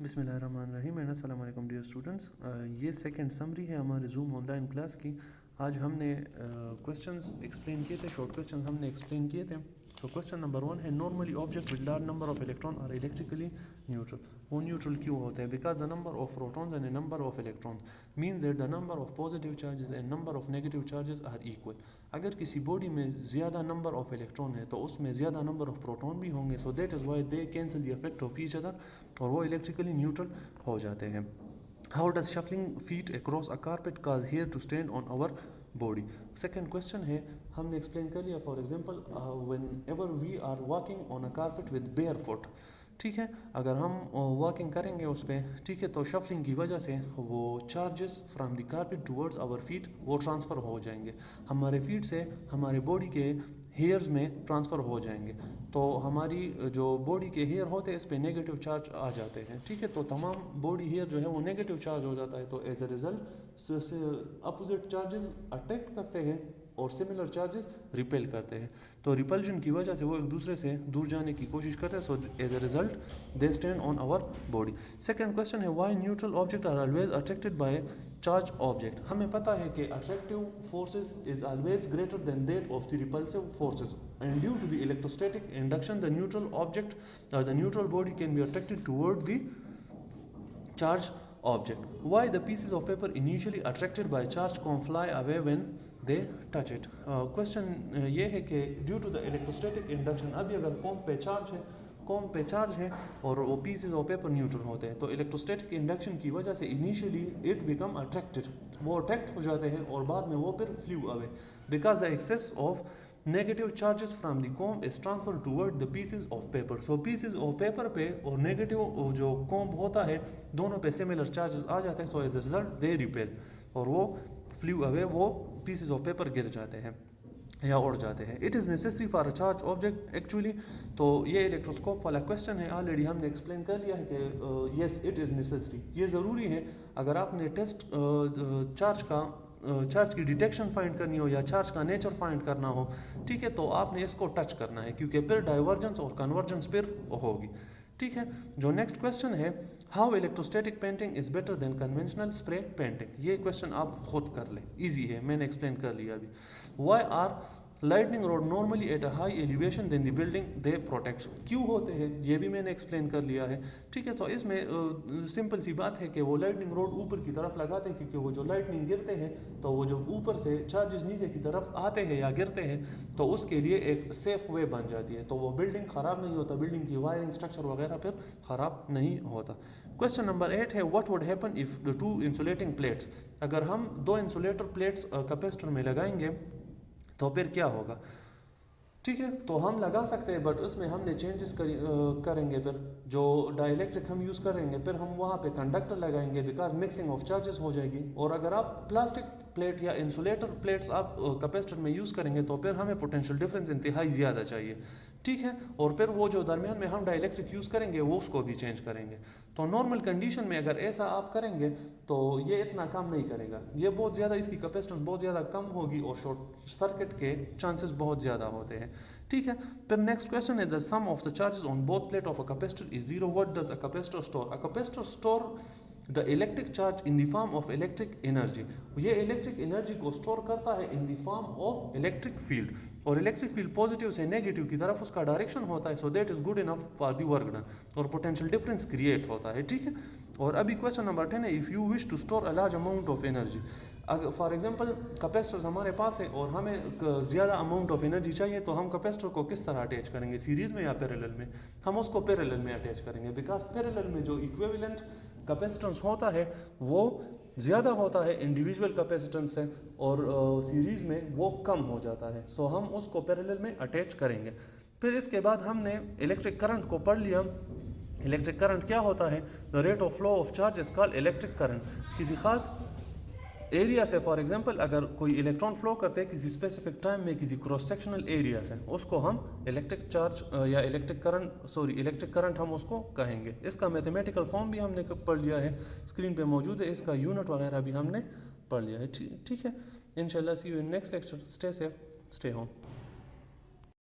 बिस्मिल्लाहिर्रहमानिर्रहीम एंड अस्सलाम वालेकुम डियर स्टूडेंट्स। ये सेकंड समरी है हमारे जूम ऑनलाइन क्लास की। आज हमने क्वेश्चंस एक्सप्लेन किए थे, शॉर्ट क्वेश्चंस हमने एक्सप्लेन किए थे। सो क्वेश्चन नंबर 1 है, normally object with large number of electron are electrically neutral. वो न्यूट्रल क्यों होते हैं? Because the number of protons and number of electrons means that the number of positive charges and number of negative charges are equal. अगर किसी body में ज़्यादा number of electron है तो उसमें ज़्यादा नंबर ऑफ प्रोटॉन भी होंगे। So that is why they cancel the effect of each other और वो इलेक्ट्रिकली न्यूट्रल हो जाते हैं। How does shuffling feet across a carpet cause hair to stand on our body? Second question है, हमने explain कर लिया। For example, whenever we are walking on a carpet with bare foot, ठीक है, अगर हम वॉकिंग करेंगे उस पर, ठीक है, तो शफलिंग की वजह से वो charges from the carpet towards our feet वो ट्रांसफ़र हो जाएंगे, हमारे फीट से हमारे बॉडी के हेयर्स में ट्रांसफ़र हो जाएंगे। तो हमारी जो बॉडी के हेयर होते हैं इस पर नेगेटिव चार्ज आ जाते हैं, ठीक है, तो तमाम बॉडी हेयर जो है वो नेगेटिव चार्ज हो जाता है। तो as a result opposite charges attract करते हैं और सिमिलर चार्जेस रिपेल करते हैं। तो रिपल्जन की वजह से वो एक दूसरे से दूर जाने की कोशिश करते हैं। So as a result they stand on our body. Second question है, why neutral object are always attracted by charge object. हमें पता है कि attractive forces is always greater than that of the repulsive forces and due to the electrostatic induction the neutral object or the neutral body can be attracted toward the charged object. Why the pieces of paper initially attracted by charged comb fly away when they touch it? Question ये है कि due to the electrostatic induction, अभी अगर com पे charge है और वो pieces of paper neutral होते हैं तो इलेक्ट्रोस्टैटिक इंडक्शन की वजह से इनिशियली इट बिकम अट्रैक्टेड, वो अट्रैक्ट हो जाते हैं और बाद में वो फिर flew away because the excess of negative charges from the comb is transfer toward the pieces of paper. So pieces of paper पे और नेगेटिव जो कॉम्ब होता है दोनों पे सिमिलर चार्जेस आ जाते हैं। So as a result they repel और वो फ्लू अवे, वो पीसेस ऑफ पेपर गिर जाते हैं या उड़ जाते हैं। It is necessary for a charge object actually. तो ये इलेक्ट्रोस्कोप वाला क्वेश्चन है, ऑलरेडी हमने एक्सप्लेन कर लिया है कि येस इट इज़ नेसेसरी, ये ज़रूरी है। अगर आपने टेस्ट चार्ज की डिटेक्शन फाइंड करनी हो या चार्ज का नेचर फाइंड करना हो, ठीक है, तो आपने इसको टच करना है क्योंकि फिर डाइवर्जेंस और कन्वर्जेंस फिर होगी, ठीक है। जो नेक्स्ट क्वेश्चन है, how electrostatic painting is better than conventional spray painting. ये क्वेश्चन आप खुद कर लें, इजी है, मैंने एक्सप्लेन कर लिया अभी। Why are lightning rod normally at a high elevation then the building they protect. क्यों होते हैं ये भी मैंने एक्सप्लेन कर लिया है, ठीक है। तो इसमें सिंपल सी बात है कि वो लाइटनिंग रोड ऊपर की तरफ लगाते हैं क्योंकि वो जो लाइटनिंग गिरते हैं तो वो जो ऊपर से चार्जेस नीचे की तरफ आते हैं या गिरते हैं तो उसके लिए एक सेफ वे बन जाती है, तो वो बिल्डिंग ख़राब नहीं होता, बिल्डिंग की वायरिंग स्ट्रक्चर वगैरह फिर ख़राब नहीं होता। क्वेश्चन नंबर 8 है, what would happen if the two insulating plates. अगर हम दो इंसुलेटर प्लेट्स कैपेसिटर में लगाएंगे तो फिर क्या होगा, ठीक है। तो हम लगा सकते हैं बट उसमें हमने चेंजेस करेंगे। फिर जो डाइलेक्ट्रिक हम यूज़ करेंगे फिर हम वहाँ पे कंडक्टर लगाएंगे बिकॉज मिक्सिंग ऑफ चार्जेस हो जाएगी। और अगर आप प्लास्टिक प्लेट या इंसुलेटर प्लेट्स आप कैपेसिटर में यूज़ करेंगे तो फिर हमें पोटेंशियल डिफरेंस इंतहाई ज़्यादा चाहिए, ठीक है। और फिर वो जो दरमियान में हम डाइलेक्ट्रिक यूज़ करेंगे वो उसको भी चेंज करेंगे। तो नॉर्मल कंडीशन में अगर ऐसा आप करेंगे तो ये इतना काम नहीं करेगा, ये बहुत ज़्यादा, इसकी कैपेसिटेंस बहुत ज़्यादा कम होगी और शॉर्ट सर्किट के चांसेस बहुत ज़्यादा होते हैं, ठीक है। फिर नेक्स्ट क्वेश्चन है, the sum of the charges on both plate of a capacitor is 0। What does a capacitor store? A capacitor store the electric charge in the form of electric energy. ये electric energy को store करता है in the form of electric field, और electric field positive से negative की तरफ उसका direction होता है। So that is good enough for the work done और पोटेंशियल डिफरेंस क्रिएट होता है, ठीक है। और अभी क्वेश्चन नंबर 10 है, if you wish to store a large amount of energy. अगर फॉर एग्जांपल कैपेसिटर्स हमारे पास है और हमें ज़्यादा अमाउंट ऑफ एनर्जी चाहिए तो हम कैपेसिटर को किस तरह अटैच करेंगे, सीरीज़ में या पैरेलल में? हम उसको पैरेलल में अटैच करेंगे बिकॉज पैरेलल में जो इक्विवेलेंट कैपेसिटेंस होता है वो ज़्यादा होता है इंडिविजुअल कैपेसिटेंस से और सीरीज़ में वो कम हो जाता है। सो हम उसको पैरेलल में अटैच करेंगे। फिर इसके बाद हमने इलेक्ट्रिक करंट को पढ़ लिया। इलेक्ट्रिक करंट क्या होता है? The rate of flow of charge is called electric current. किसी खास एरिया से फॉर एग्जांपल अगर कोई इलेक्ट्रॉन फ्लो करते हैं किसी स्पेसिफिक टाइम में किसी क्रॉस सेक्शनल एरिया से, उसको हम इलेक्ट्रिक चार्ज या इलेक्ट्रिक करंट हम उसको कहेंगे। इसका मैथमेटिकल फॉर्म भी हमने पढ़ लिया है, स्क्रीन पे मौजूद है, इसका यूनिट वगैरह भी हमने पढ़ लिया है, ठीक है। इंशाल्लाह see you in next lecture, stay safe, stay home.